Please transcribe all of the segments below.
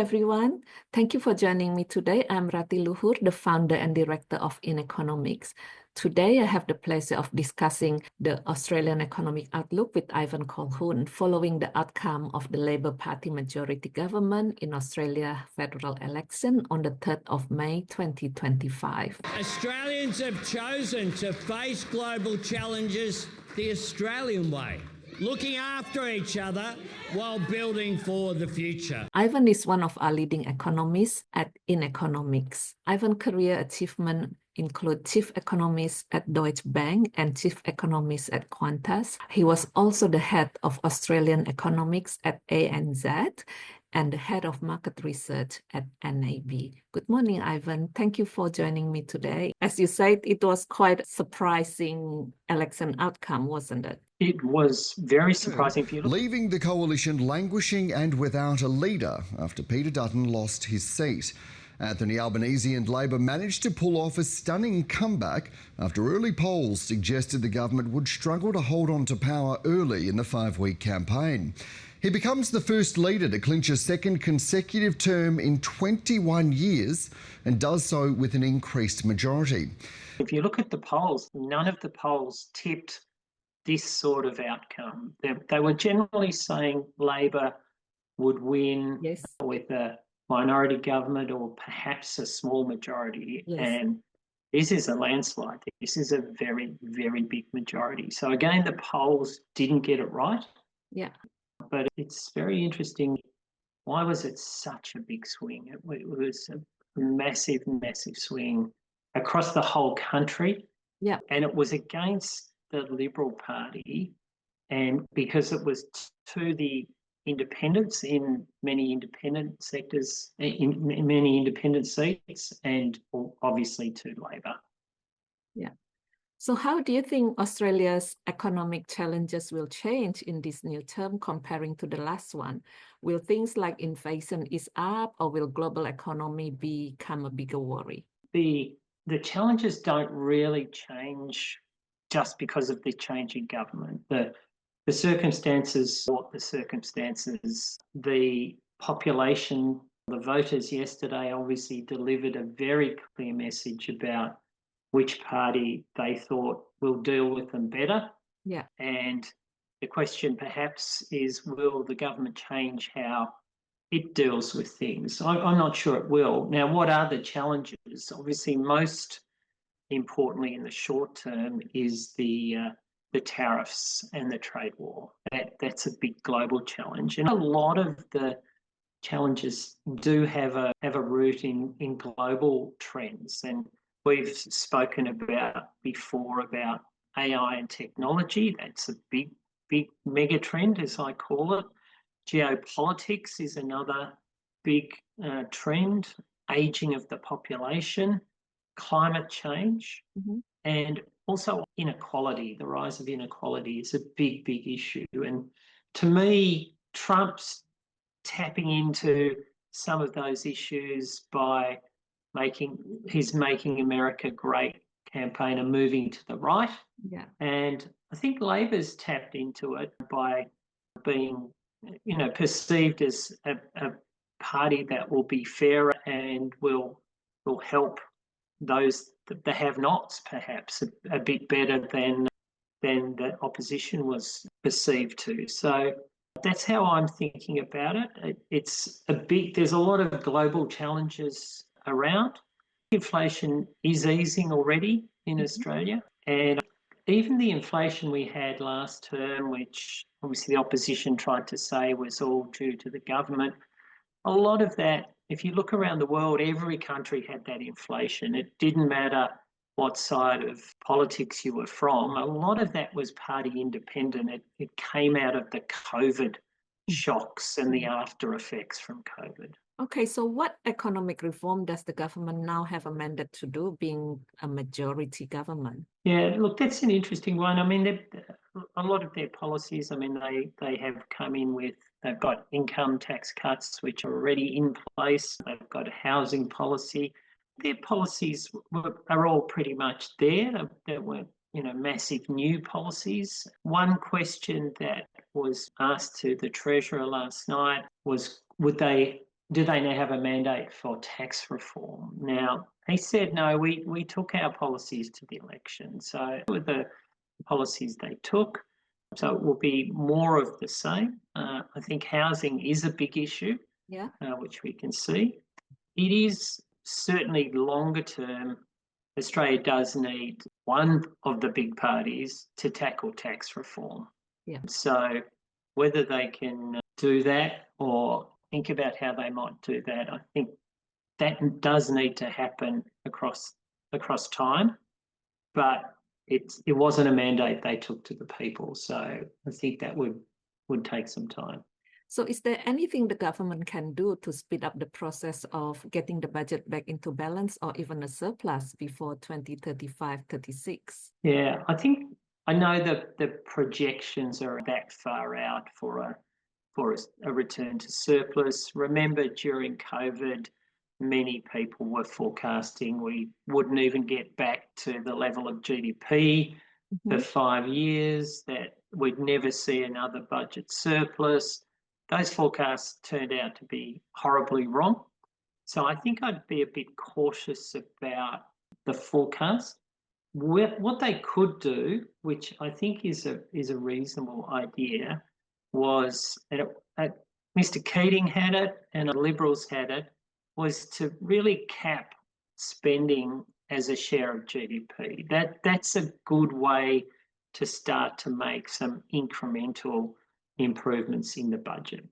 everyone. Thank you for joining me today. I'm Ratih Luhur, the founder and director of InEconomics. Today, I have the pleasure of discussing the Australian economic outlook with Ivan Colhoun following the outcome of the Labor Party majority government in Australia federal election on the 3rd of May 2025. Australians have chosen to face global challenges the Australian way, looking after each other while building for the future. Ivan is one of our leading economists at InEconomics. Ivan's career achievements include chief economist at Deutsche Bank and chief economist at Qantas. He was also the head of Australian economics at ANZ and the head of market research at NAB. Good morning, Ivan. Thank you for joining me today. As you said, it was quite a surprising election outcome, wasn't it? It was very surprising. Leaving the coalition languishing and without a leader after Peter Dutton lost his seat. Anthony Albanese and Labor managed to pull off a stunning comeback after early polls suggested the government would struggle to hold on to power early in the 5-week campaign. He becomes the first leader to clinch a second consecutive term in 21 years and does so with an increased majority. If you look at the polls, none of the polls tipped this sort of outcome. They were generally saying Labor would win with a minority government or perhaps a small majority. Yes. And this is a landslide. This is a very, very big majority. So again, the polls didn't get it right. Yeah. But it's very interesting. Why was it such a big swing? It was a massive, massive swing across the whole country. Yeah. And it was against the Liberal Party, and because it was to the independents in many independent sectors, in many independent seats, and obviously to Labor. Yeah. So how do you think Australia's economic challenges will change in this new term comparing to the last one? Will things like inflation ease up, or will global economy become a bigger worry? The challenges don't really change just because of the change in government. The circumstances, the population, the voters yesterday obviously delivered a very clear message about which party they thought will deal with them better. Yeah. And the question perhaps is, will the government change how it deals with things? I'm not sure it will. Now, what are the challenges? Obviously, most importantly in the short term is the tariffs and the trade war. That's a big global challenge. And a lot of the challenges do have a root in global trends. And we've spoken about before about AI and technology. That's a big mega trend, as I call it. Geopolitics is another big trend. Aging of the population, climate change, and also inequality. The rise of inequality is a big issue. And to me, Trump's tapping into some of those issues by making America great campaign and moving to the right. Yeah. And I think Labor's tapped into it by being, perceived as a party that will be fairer and will help those, the have-nots, perhaps a bit better than the opposition was perceived to. So that's how I'm thinking about it. There's a lot of global challenges around. Inflation is easing already in Australia, and even the inflation we had last term, which obviously the opposition tried to say was all due to the government, a lot of that, if you look around the world, every country had that inflation. It didn't matter what side of politics you were from. A lot of that was party independent. It came out of the COVID shocks and the after effects from COVID. Okay, so what economic reform does the government now have a mandate to do, being a majority government? Yeah, look, that's an interesting one. I mean, a lot of their policies, I mean, they have come in with, they've got income tax cuts, which are already in place. They've got a housing policy. Their policies are all pretty much there. There weren't, massive new policies. One question that was asked to the Treasurer last night was, would they do they now have a mandate for tax reform? Now, he said, no, we took our policies to the election. So with the policies they took, so it will be more of the same. I think housing is a big issue, which we can see. It is certainly longer term. Australia does need one of the big parties to tackle tax reform. So whether they can do that or think about how they might do that, I think that does need to happen across time. But it wasn't a mandate they took to the people. So I think that would take some time. So is there anything the government can do to speed up the process of getting the budget back into balance or even a surplus before 2035-36? Yeah, I know that the projections are that far out for a return to surplus. Remember, during COVID, many people were forecasting we wouldn't even get back to the level of GDP for 5 years, that we'd never see another budget surplus. Those forecasts turned out to be horribly wrong. So I think I'd be a bit cautious about the forecast. What they could do, which I think is a reasonable idea, was Mr. Keating had it and the Liberals had it, was to really cap spending as a share of GDP. That's a good way to start to make some incremental improvements in the budget.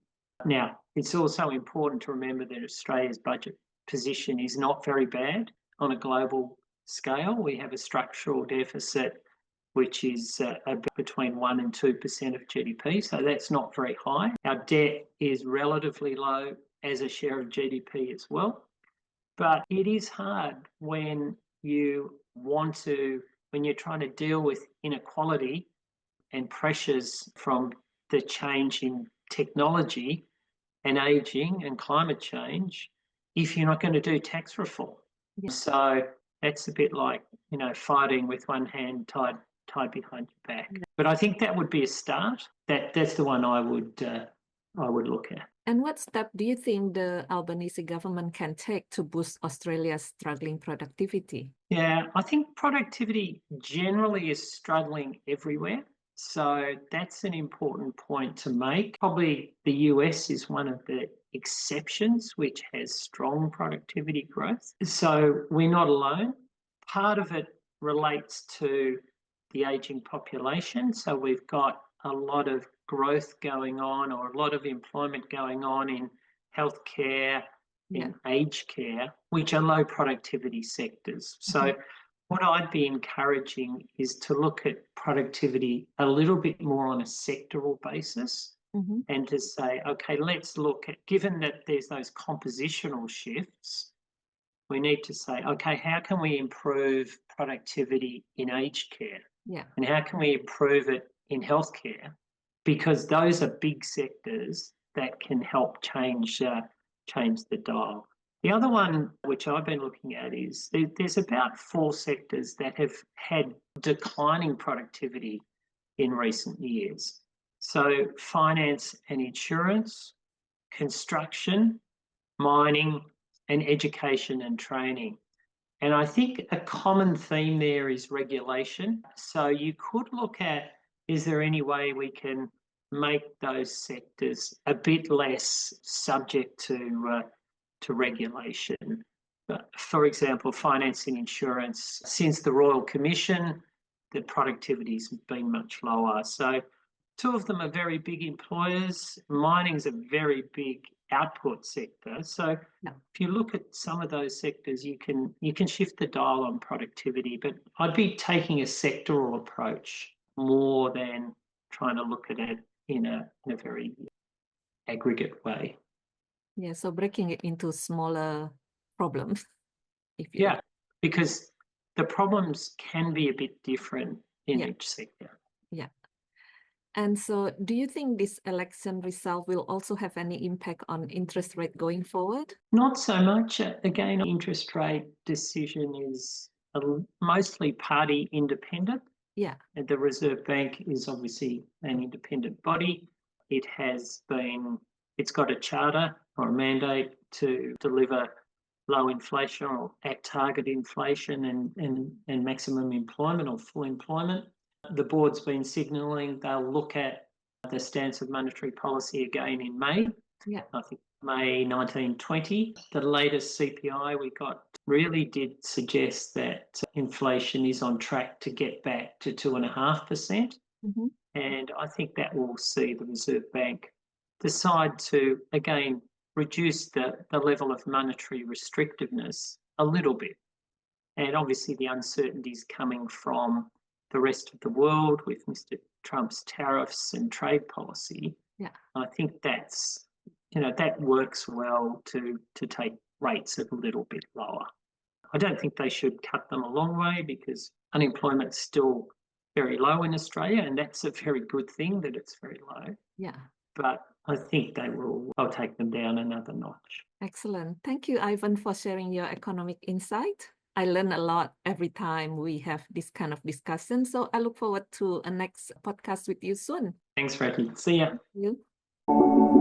Now, it's also important to remember that Australia's budget position is not very bad on a global scale. We have a structural deficit which is between 1% and 2% of GDP, so that's not very high. Our debt is relatively low as a share of GDP as well. But it is hard when you're trying to deal with inequality and pressures from the change in technology and ageing and climate change if you're not going to do tax reform. So that's a bit like, fighting with one hand tied behind your back. But I think that would be a start. That's the one I would look at. And what step do you think the Albanese government can take to boost Australia's struggling productivity? Yeah, I think productivity generally is struggling everywhere. So that's an important point to make. Probably the US is one of the exceptions which has strong productivity growth. So we're not alone. Part of it relates to the ageing population. So we've got a lot of growth going on, or a lot of employment going on in healthcare, in aged care, which are low productivity sectors. So what I'd be encouraging is to look at productivity a little bit more on a sectoral basis and to say, okay, let's look at, given that there's those compositional shifts, we need to say, okay, how can we improve productivity in aged care? And how can we improve it in healthcare? Because those are big sectors that can help change the dial. The other one which I've been looking at is there's about 4 sectors that have had declining productivity in recent years. So finance and insurance, construction, mining, and education and training. And I think a common theme there is regulation. So you could look at, is there any way we can make those sectors a bit less subject to regulation? For example, finance and insurance, since the Royal Commission, the productivity's been much lower. So 2 of them are very big employers. Mining's a very big output sector. So if you look at some of those sectors, you can shift the dial on productivity, but I'd be taking a sectoral approach more than trying to look at it in a very aggregate way. Yeah, so breaking it into smaller problems. Because the problems can be a bit different in each sector. Yeah. And so do you think this election result will also have any impact on interest rate going forward? Not so much. Again, interest rate decision is mostly party independent. And the Reserve Bank is obviously an independent body. It has been It's got a charter or a mandate to deliver low inflation or at target inflation and maximum employment or full employment. The board's been signalling they'll look at the stance of monetary policy again in May. Yeah. I think May 1920. The latest CPI we got really did suggest that inflation is on track to get back to 2.5%. Mm-hmm. And I think that will see the Reserve Bank decide to, again, reduce the level of monetary restrictiveness a little bit. And obviously the uncertainties coming from the rest of the world with Mr. Trump's tariffs and trade policy. Yeah. I think that's, that works well to take rates a little bit lower. I don't think they should cut them a long way because unemployment's still very low in Australia, and that's a very good thing that it's very low. Yeah. But I think I'll take them down another notch. Excellent. Thank you, Ivan, for sharing your economic insight. I learn a lot every time we have this kind of discussion. So I look forward to a next podcast with you soon. Thanks, Ratih. See ya. Thank you.